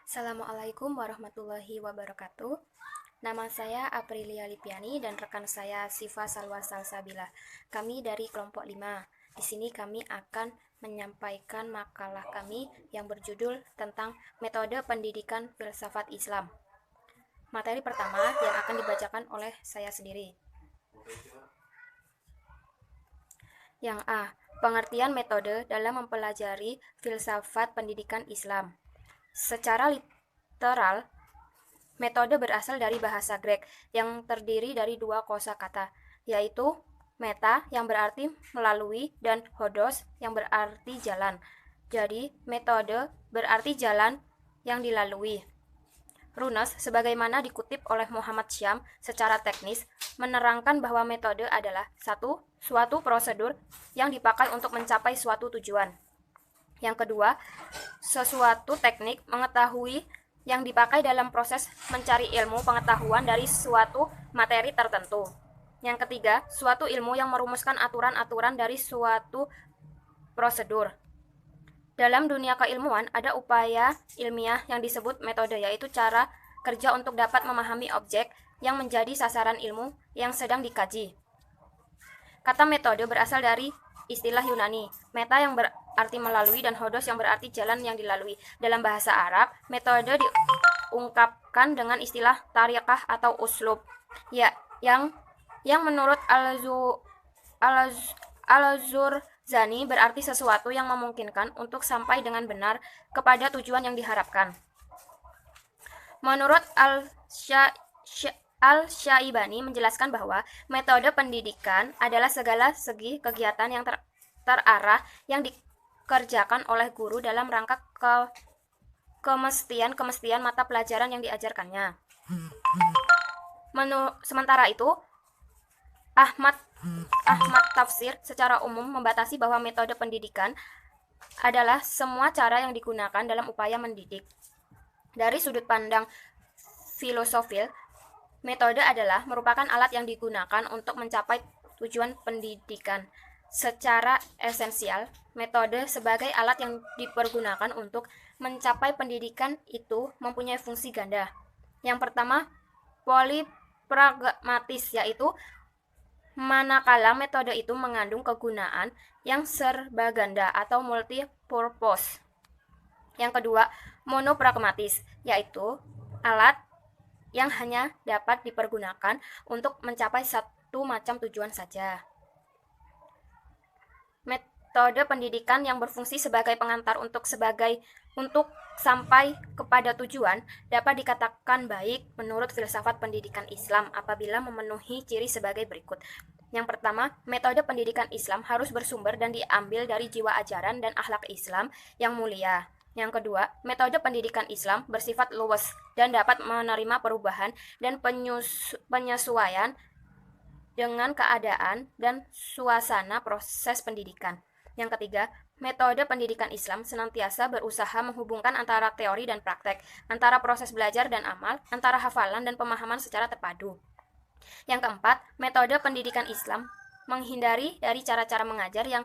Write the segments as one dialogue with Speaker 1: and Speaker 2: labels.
Speaker 1: Assalamualaikum warahmatullahi wabarakatuh. Nama saya Aprilia Lipiani dan rekan saya Siva Salwa Salsabila. Kami dari kelompok 5. Di sini kami akan menyampaikan makalah kami yang berjudul tentang metode pendidikan filsafat Islam. Materi pertama yang akan dibacakan oleh saya sendiri. Yang A. Pengertian metode dalam mempelajari filsafat pendidikan Islam. Secara literal, metode berasal dari bahasa Grek yang terdiri dari dua kosakata, yaitu meta yang berarti melalui dan hodos yang berarti jalan. Jadi, metode berarti jalan yang dilalui. Runes, sebagaimana dikutip oleh Muhammad Syam secara teknis, menerangkan bahwa metode adalah suatu prosedur yang dipakai untuk mencapai suatu tujuan. Yang kedua, sesuatu teknik mengetahui yang dipakai dalam proses mencari ilmu pengetahuan dari suatu materi tertentu. Yang ketiga, suatu ilmu yang merumuskan aturan-aturan dari suatu prosedur. Dalam dunia keilmuan, ada upaya ilmiah yang disebut metode, yaitu cara kerja untuk dapat memahami objek yang menjadi sasaran ilmu yang sedang dikaji. Kata metode berasal dari istilah Yunani, meta yang berarti melalui dan hodos yang berarti jalan yang dilalui. Dalam bahasa Arab, metode diungkapkan dengan istilah tariqah atau uslub, yang menurut Al-Zurzani berarti sesuatu yang memungkinkan untuk sampai dengan benar kepada tujuan yang diharapkan. Menurut Al-Syaibani menjelaskan bahwa metode pendidikan adalah segala segi kegiatan yang terarah yang dikerjakan oleh guru dalam rangka kemestian mata pelajaran yang diajarkannya. Sementara itu, Ahmad Tafsir secara umum membatasi bahwa metode pendidikan adalah semua cara yang digunakan dalam upaya mendidik. Dari sudut pandang filosofil, metode adalah merupakan alat yang digunakan untuk mencapai tujuan pendidikan. Secara esensial, metode sebagai alat yang dipergunakan untuk mencapai pendidikan itu mempunyai fungsi ganda. Yang pertama, polipragmatis, yaitu manakala metode itu mengandung kegunaan yang serbaganda atau multipurpose. Yang kedua, monopragmatis, yaitu alat yang hanya dapat dipergunakan untuk mencapai satu macam tujuan saja. Metode pendidikan yang berfungsi sebagai pengantar untuk sampai kepada tujuan dapat dikatakan baik menurut filsafat pendidikan Islam apabila memenuhi ciri sebagai berikut. Yang pertama, metode pendidikan Islam harus bersumber dan diambil dari jiwa ajaran dan akhlak Islam yang mulia. Yang kedua, metode pendidikan Islam bersifat luwes dan dapat menerima perubahan dan penyesuaian dengan keadaan dan suasana proses pendidikan. Yang ketiga, metode pendidikan Islam senantiasa berusaha menghubungkan antara teori dan praktek, antara proses belajar dan amal, antara hafalan dan pemahaman secara terpadu. Yang keempat, metode pendidikan Islam menghindari dari cara-cara mengajar yang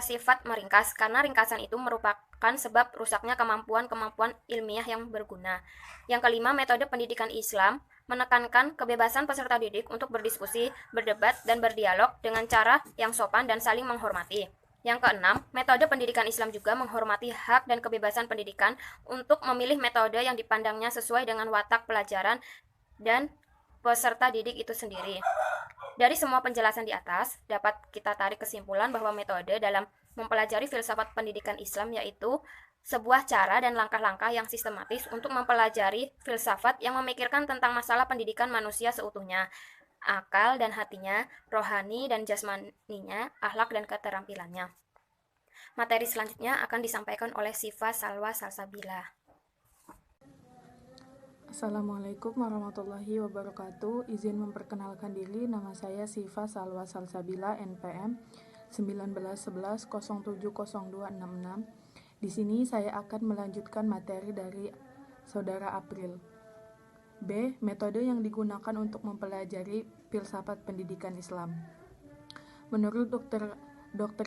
Speaker 1: sifat meringkas, karena ringkasan itu merupakan sebab rusaknya kemampuan-kemampuan ilmiah yang berguna. Yang kelima, metode pendidikan Islam menekankan kebebasan peserta didik untuk berdiskusi, berdebat, dan berdialog dengan cara yang sopan dan saling menghormati. Yang keenam, metode pendidikan Islam juga menghormati hak dan kebebasan pendidikan untuk memilih metode yang dipandangnya sesuai dengan watak pelajaran dan peserta didik itu sendiri. Dari semua penjelasan di atas, dapat kita tarik kesimpulan bahwa metode dalam mempelajari filsafat pendidikan Islam yaitu sebuah cara dan langkah-langkah yang sistematis untuk mempelajari filsafat yang memikirkan tentang masalah pendidikan manusia seutuhnya, akal dan hatinya, rohani dan jasmaninya, akhlak dan keterampilannya. Materi selanjutnya akan disampaikan oleh Siva Salwa Salsabila.
Speaker 2: Assalamualaikum warahmatullahi wabarakatuh. Izin memperkenalkan diri, nama saya Siva Salwa Salsabila, NPM 1911070266. Di sini saya akan melanjutkan materi dari Saudara April. B. Metode yang digunakan untuk mempelajari filsafat pendidikan Islam. Menurut Dr.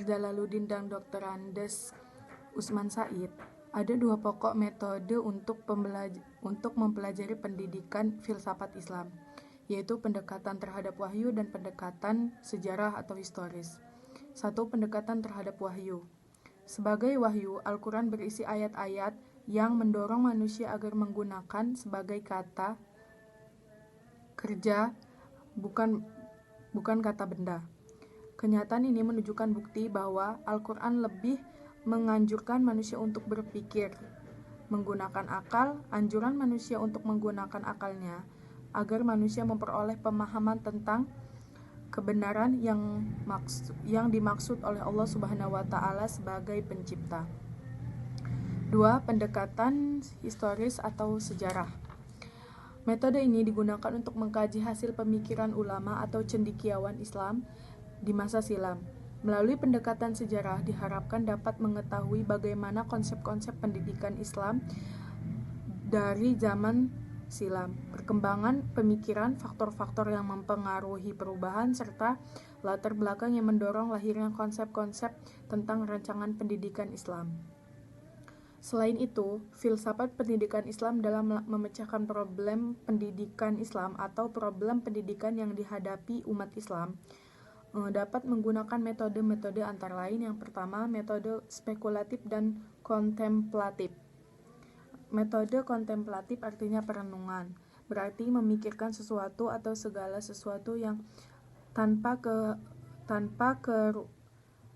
Speaker 2: Jalaluddin dan Dr. Andes Usman Said, Ada dua pokok metode untuk mempelajari pendidikan filsafat Islam, yaitu pendekatan terhadap wahyu dan pendekatan sejarah atau historis. 1. Pendekatan terhadap wahyu. Sebagai wahyu, Al-Quran berisi ayat-ayat yang mendorong manusia agar menggunakan sebagai kata kerja, bukan kata benda. Kenyataan ini menunjukkan bukti bahwa Al-Quran lebih menganjurkan manusia untuk berpikir, menggunakan akal, anjuran manusia untuk menggunakan akalnya, agar manusia memperoleh pemahaman tentang kebenaran yang dimaksud oleh Allah Subhanahu wa Ta'ala sebagai pencipta. 2. Pendekatan historis atau sejarah. Metode ini digunakan untuk mengkaji hasil pemikiran ulama atau cendekiawan Islam di masa silam. Melalui pendekatan sejarah diharapkan dapat mengetahui bagaimana konsep-konsep pendidikan Islam dari zaman silam, perkembangan pemikiran, faktor-faktor yang mempengaruhi perubahan, serta latar belakang yang mendorong lahirnya konsep-konsep tentang rancangan pendidikan Islam. Selain itu, filsafat pendidikan Islam dalam memecahkan problem pendidikan Islam atau problem pendidikan yang dihadapi umat Islam dapat menggunakan metode-metode antara lain. Yang pertama, metode spekulatif dan kontemplatif. Metode kontemplatif artinya perenungan, berarti memikirkan sesuatu atau segala sesuatu yang tanpa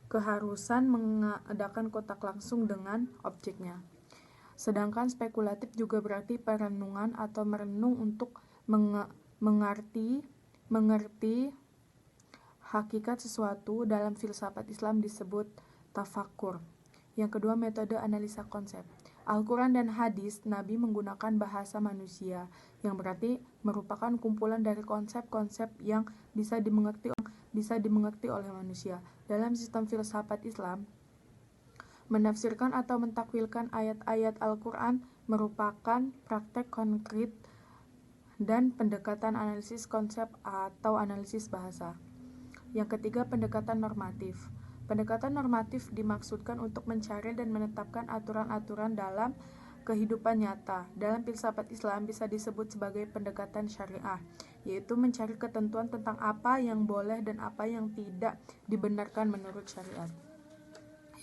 Speaker 2: keharusan mengadakan kontak langsung dengan objeknya. Sedangkan spekulatif juga berarti perenungan atau merenung untuk mengerti hakikat sesuatu. Dalam filsafat Islam disebut tafakur. Yang kedua, metode analisa konsep. Al-Quran dan hadis Nabi menggunakan bahasa manusia, yang berarti merupakan kumpulan dari konsep-konsep yang bisa dimengerti oleh manusia. Dalam sistem filsafat Islam, menafsirkan atau mentakwilkan ayat-ayat Al-Quran merupakan praktek konkret dan pendekatan analisis konsep atau analisis bahasa. Yang ketiga, pendekatan normatif. Pendekatan normatif dimaksudkan untuk mencari dan menetapkan aturan-aturan dalam kehidupan nyata. Dalam filsafat Islam bisa disebut sebagai pendekatan syariah, yaitu mencari ketentuan tentang apa yang boleh dan apa yang tidak dibenarkan menurut syariat.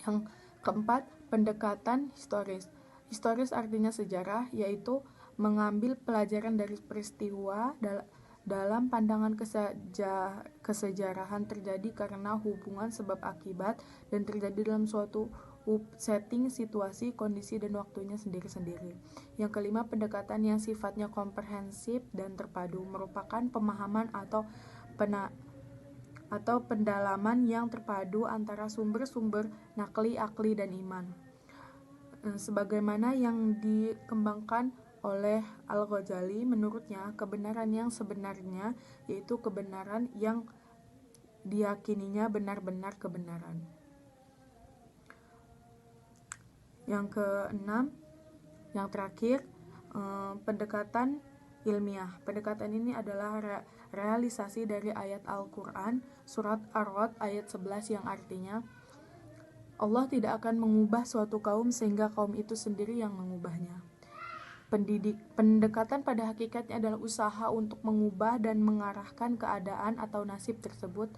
Speaker 2: Yang keempat, pendekatan historis. Historis artinya sejarah, yaitu mengambil pelajaran dari peristiwa dalam pandangan kesejarahan terjadi karena hubungan sebab akibat dan terjadi dalam suatu setting, situasi, kondisi, dan waktunya sendiri-sendiri. Yang kelima, pendekatan yang sifatnya komprehensif dan terpadu, merupakan pemahaman atau pendalaman yang terpadu antara sumber-sumber nakli, akli, dan iman, sebagaimana yang dikembangkan oleh Al-Ghazali. Menurutnya, kebenaran yang sebenarnya yaitu kebenaran yang diyakininya benar-benar kebenaran. Yang keenam, yang terakhir, pendekatan ilmiah. Pendekatan ini adalah realisasi dari ayat Al-Quran, surat Ar-Ra'd ayat 11, yang artinya Allah tidak akan mengubah suatu kaum sehingga kaum itu sendiri yang mengubahnya. Pendekatan pada hakikatnya adalah usaha untuk mengubah dan mengarahkan keadaan atau nasib tersebut,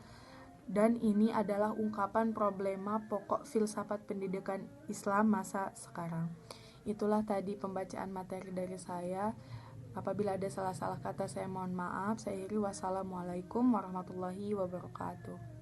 Speaker 2: dan ini adalah ungkapan problema pokok filsafat pendidikan Islam masa sekarang. Itulah tadi pembacaan materi dari saya. Apabila ada salah-salah kata saya mohon maaf. Saya akhiri, wassalamualaikum warahmatullahi wabarakatuh.